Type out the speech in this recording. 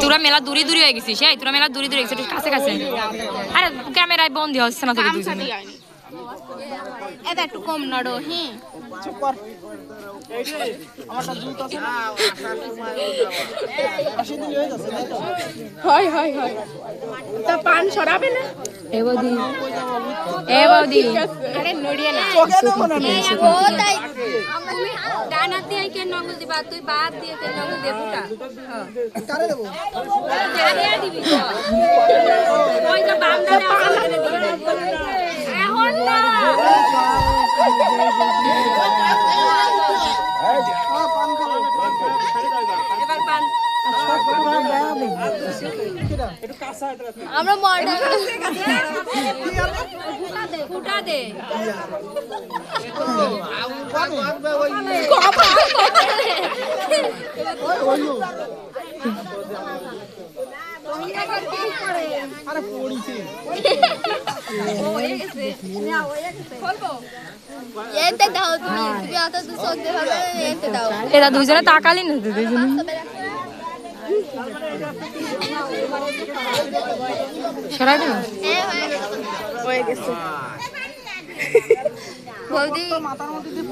তোরা মেলা দূরে দূরে হয়ে গেছিস এই তোরা মেলা দূরে দূরে গেছিস কাছে কাছে আরে ক্যামেরায় বন্দি হচ্ছে না তোকে দুজনে এটা একটু কম নড়ো হ্যাঁ চুপ কর আমারটা জুতো আছে না 80 দিন হয়ে যাচ্ছে তাই তো হয় হয় হয় তা পান সরাবে না এ বৌদি আরে নড়িয়ে না চোখে দেবো না ও তাই তুমি ডান হাত দিয়ে কে নঙ্গল দিবা তুই বাদ দিয়ে কে নঙ্গল দেবুটা কারে দেবো জানিয়ে দিবি ওই যে বাম ডানে এখন না পান খাবো এবার পান একটু কাঁচা আমরা মডার্ন ফুটা দে আরে পড়িছে এতে দাও তুমি তুমি অত দূর সরতে হবে এতে দাও এরা দুজনে তাকালি না তো দুজনে সরাই না হয়ে গেছে বৌদি মাথার মধ্যে দিয়ে